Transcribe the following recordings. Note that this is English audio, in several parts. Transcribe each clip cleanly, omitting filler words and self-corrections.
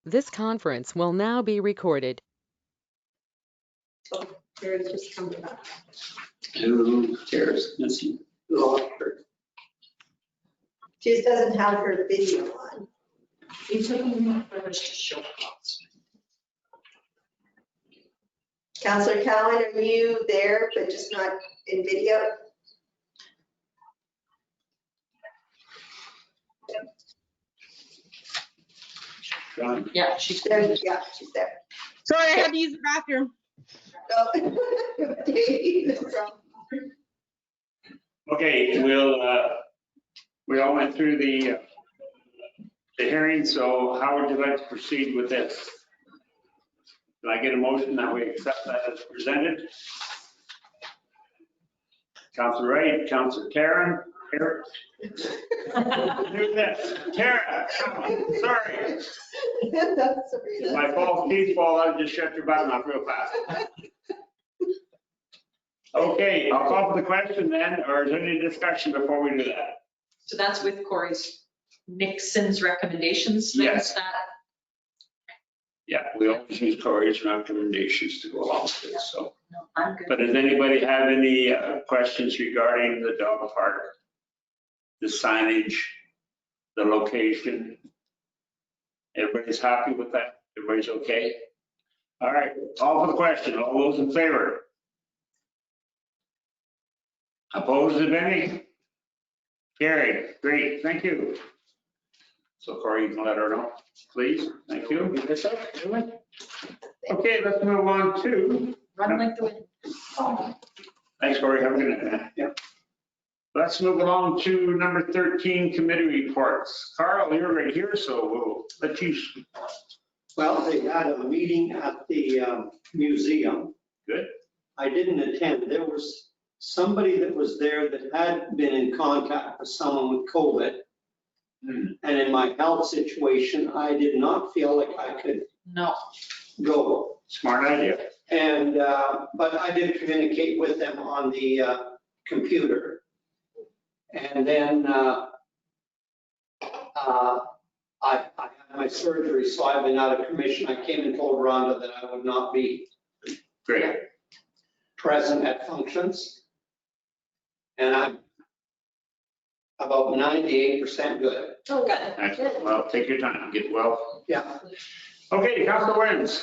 This conference will now be recorded. Oh, Carrie just coming up. Who cares? That's you. She just doesn't have her video on. It took me forever to show us. Councillor Cowan, are you there, but just not in video? Yeah, she's There, yeah, she's there. Sorry, I had to use the bathroom. Oh, okay, no problem. Okay, we all went through the hearing, so how would you like to proceed with this? Can I get a motion that we accept that as presented? Councillor Wright, Councillor Karen, here. Do this. Karen, sorry. That's My false teeth fall out, just shut your button off real fast. Okay, I'll call for the question then, or is there any discussion before we do that? So that's with Corey's Nixon's recommendations. then, Yes. is that- Yeah, we always use Corey's recommendations to go along with it, so. No, I'm good. But does anybody have any questions regarding the dog park? The signage, the location? Everybody's happy with that? Everybody's okay? All right, call for the question. All those in favor? Opposed, if any? Carried. Great, thank you. So Corey, you can let her know, please. Thank you. Okay, let's move on to. Run like the wind. Thanks, Corey. Have a good night. Yeah. Let's move along to number 13, committee reports. Carl, you're right here, so we'll let you. Well, they had a meeting at the museum. Good. I didn't attend. There was somebody that was there that had been in contact with someone with COVID. And in my health situation, I did not feel like I could No. go. Smart idea. And, but I did communicate with them on the computer. And then I had my surgery, so I've been out of commission. I came and told Rhonda that I would not be Great. present at functions. And I'm about 98% good. Oh, good. Excellent. Well, take your time. Get well. Yeah. Okay, Councilor Wins.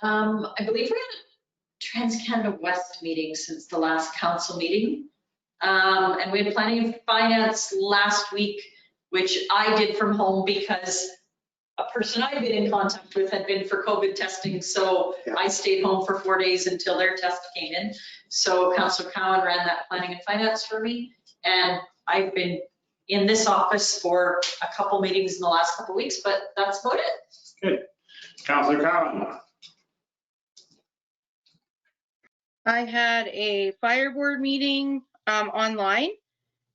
I believe we had a Trans-Canada West meeting since the last council meeting. And we had planning and finance last week, which I did from home because a person I'd been in contact with had been for COVID testing. So Yeah. I stayed home for 4 days until their test came in. So Councilor Cowan ran that planning and finance for me. And I've been in this office for a couple meetings in the last couple weeks, but that's about it. Good. Councilor Cowan. I had a fire board meeting online,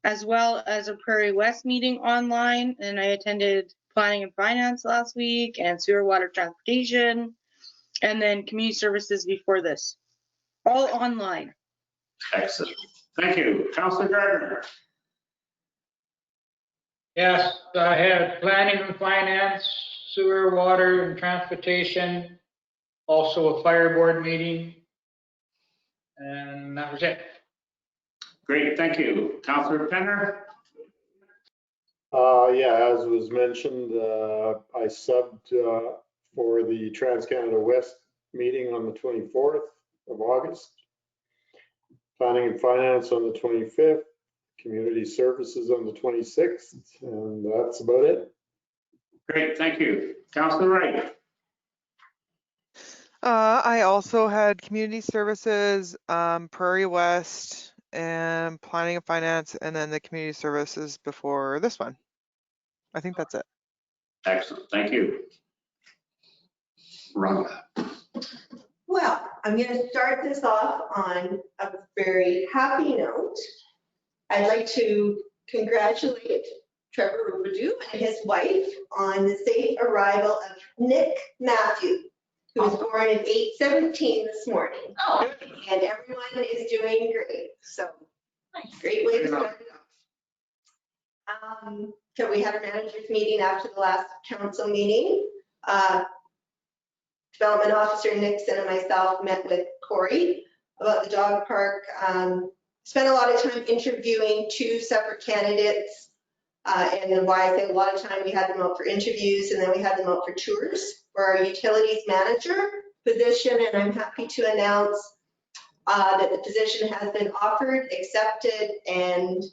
as well as a Prairie West meeting online, and I attended planning and finance last week and sewer water transportation, and then community services before this, all online. Excellent. Thank you. Councilor Gardner. Yes, I had planning and finance, sewer, water, and transportation, also a fire board meeting, and that was it. Great, thank you. Councilor Penner. Yeah, as was mentioned, I subbed for the Trans-Canada West meeting on the 24th of August. Planning and Finance on the 25th, Community Services on the 26th, and that's about it. Great, thank you. Councilor Wright. I also had Community Services, Prairie West, and Planning and Finance, and then the Community Services before this one. I think that's it. Excellent, thank you. Rhonda. Well, I'm going to start this off on a very happy note. I'd like to congratulate Trevor Robidoux and his wife on the safe arrival of Nick Matthew, who was born at 8:17 this morning. Oh, And everyone is doing great. So great way to start it off. So we had a managers meeting after the last council meeting. Development Officer Nixon and myself met with Corey about the dog park. Spent a lot of time interviewing 2 separate candidates. And why I say a lot of time, we had them out for interviews and then we had them out for tours for our utilities manager position. And I'm happy to announce that the position has been offered, accepted, and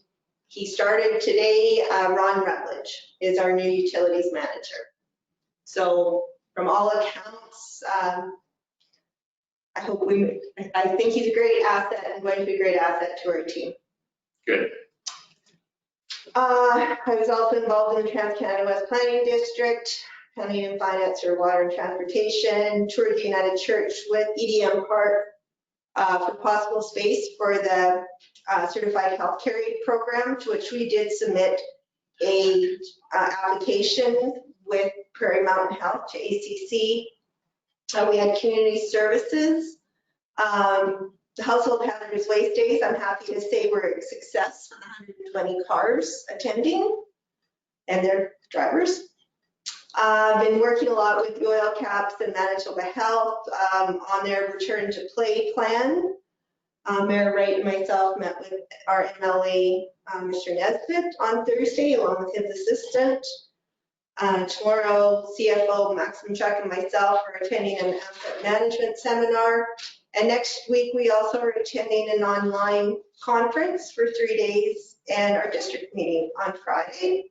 he started today. Ron Rutledge is our new utilities manager. So from all accounts, I think he's a great asset and going to be a great asset to our team. Good. I was also involved in the Trans-Canada West Planning District, planning and finance for water and transportation, toured the United Church with EDM Park for possible space for the certified healthcare aid program, to which we did submit a application with Prairie Mountain Health to ACC. We had community services. The household hazardous waste days, I'm happy to say were a success for the 120 cars attending and their drivers. I've been working a lot with the Oil Caps and Manitoba Health on their return to play plan. Mayor Wright and myself met with our MLA, Mr. Nesbitt, on Thursday, along with his assistant. Tomorrow, CFO Maxim Chuck and myself are attending an asset management seminar. And next week, we also are attending an online conference for 3 days and our district meeting on Friday.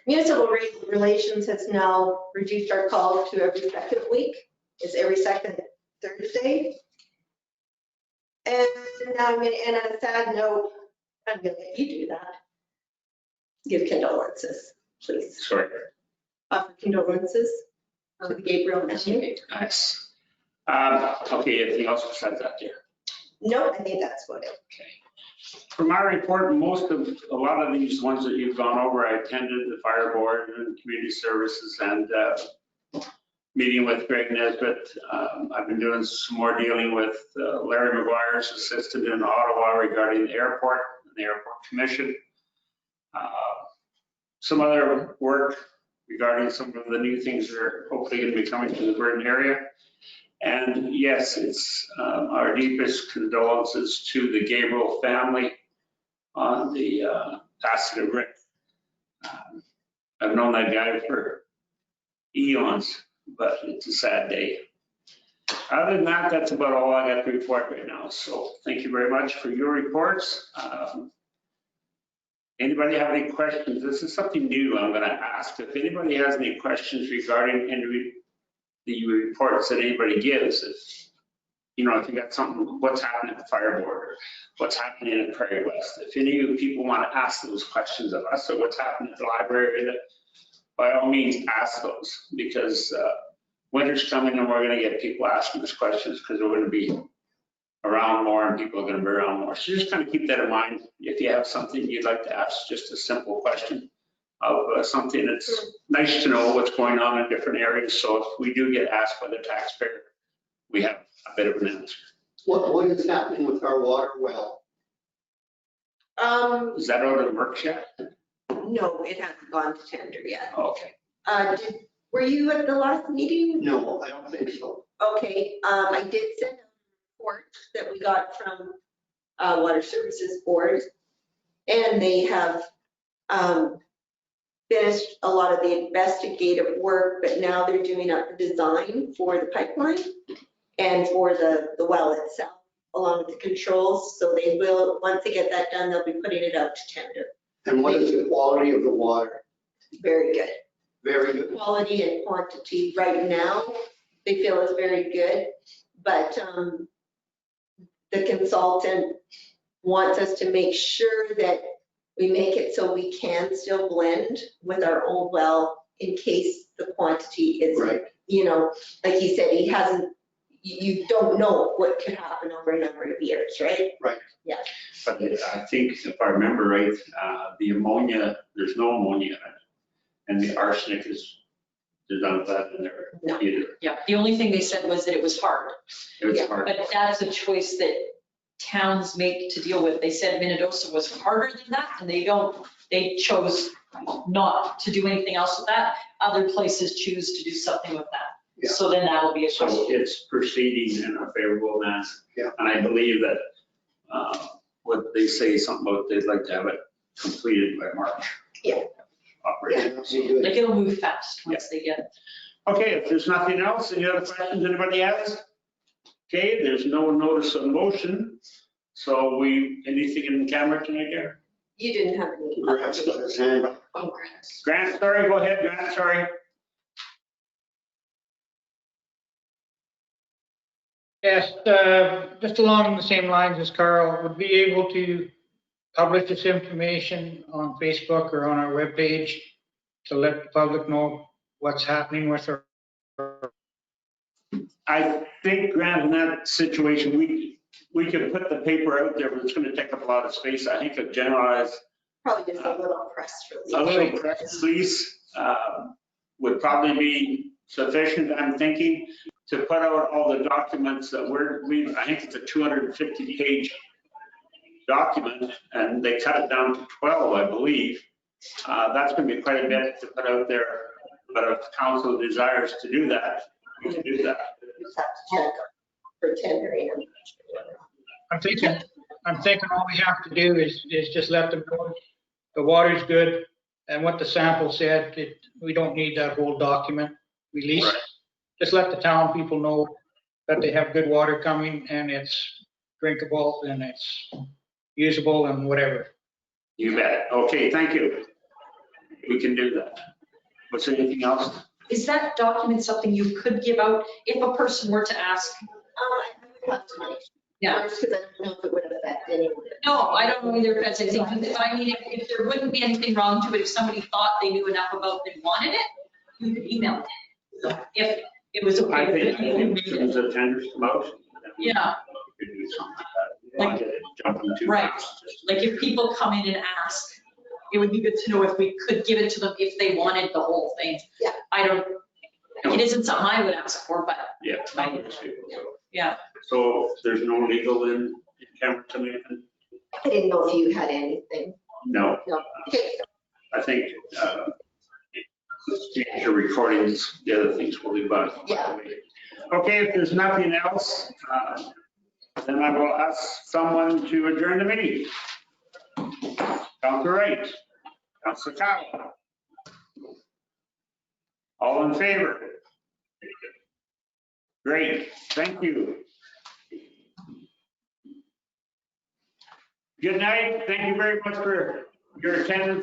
Municipal Relations has now reduced our calls to every second week. It's every second Thursday. And now I'm going to end on a sad note. I'm going to let you do that. Give condolences, please. Sorry. Offer condolences to the Gabriel family. Nice. Okay, anything else besides that, dear? No, I think that's what it. Okay. For my report, a lot of these ones that you've gone over, I attended the fire board and community services and meeting with Greg Nesbitt. I've been doing some more dealing with Larry McGuire's assistant in Ottawa regarding the airport and the airport commission. Some other work regarding some of the new things that are hopefully going to be coming to the Burton area. And yes, it's our deepest condolences to the Gabriel family on the passing of Rick. I've known that guy for eons, but it's a sad day. Other than that, that's about all I got to report right now. So thank you very much for your reports. Anybody have any questions? This is something new I'm going to ask. If anybody has any questions regarding the reports that anybody gives, if you got something, what's happening at the fire board, or what's happening at Prairie West. If any of you people want to ask those questions of us, or what's happening at the library, by all means ask those, because winter's coming and we're going to get people asking us questions because we're going to be around more and people are going to be around more. So just kind of keep that in mind. If you have something you'd like to ask, just a simple question of something that's nice to know what's going on in different areas. So if we do get asked by the taxpayer, we have a bit of an answer. What is happening with our water well? Is that out of the works yet? No, it hasn't gone to tender yet. Okay. Were you at the last meeting? No, I don't think so. Okay, I did send a report that we got from Water Services Board, and they have finished a lot of the investigative work, but now they're doing up the design for the pipeline and for the well itself, along with the controls. So they will, once they get that done, they'll be putting it out to tender. And what is the quality of the water? Very good. Very good. Quality and quantity right now, they feel is very good, but the consultant wants us to make sure that we make it so we can still blend with our old well in case the quantity is, Right. Like he said, he hasn't, you don't know what could happen over a number of years, right? Right. Yeah. But I think if I remember right, the ammonia, there's no ammonia in it. And the arsenic is, there's none of that in there No. either. Yeah, the only thing they said was that it was hard, It's Yeah, hard. but that's a choice that towns make to deal with. They said Minnedosa was harder than that, and they chose not to do anything else with that. Other places choose to do something with that. Yeah. So then that'll be a So question. it's proceeding in a favorable manner. Yeah. And I believe that, what they say something about they'd like to have it completed by March. Yeah. Operation. that'd be good. Like it'll move fast once they get it. Okay, if there's nothing else, any other questions anybody has? Okay, there's no notice of motion. So anything in the camera tonight, Gary? You didn't have any. Grant's got his hand up. Oh, Grant. Grant, sorry, go ahead, Grant, sorry. Yes, just along the same lines as Carl, would be able to publish this information on Facebook or on our webpage to let the public know what's happening with our. I think, Grant, in that situation, we could put the paper out there, but it's going to take up a lot of space. I think a generalized, Probably just a little press a release. little press release would probably be sufficient, I'm thinking, to put out all the documents that I think it's a 250-page document, and they cut it down to 12, I believe. That's going to be quite a bit to put out there, but if council desires to do that, we can do that. Just have to check for tendering them. I'm thinking all we have to do is just let them know the water's good and what the sample said. We don't need that whole document released. Right. Just let the town people know that they have good water coming and it's drinkable and it's usable and whatever. You bet. Okay, thank you. We can do that. Was there anything else? Is that document something you could give out if a person were to ask? I would have to make Yeah. sure, because I don't know if it would affect anyone. No, I don't know either if that's anything, but I mean, if there wouldn't be anything wrong to it, if somebody thought they knew enough about it and wanted it, you could email it. So if it was I okay. think it was a tender motion. Yeah, We could do something like that. Wanted to jump into Right. it. like if people come in and ask, it would be good to know if we could give it to them if they wanted the whole thing. Yeah. It isn't something I would ask for, but Yeah. yeah. So there's no legal in Cameron, anything? I didn't know if you had anything. No, No. Okay. I think the recordings, the other things will be by. Yeah. Okay, if there's nothing else, then I will ask someone to adjourn the meeting. Councilor Wright, Councilor Kyle. All in favor? Great, thank you. Good night, thank you very much for your attendance.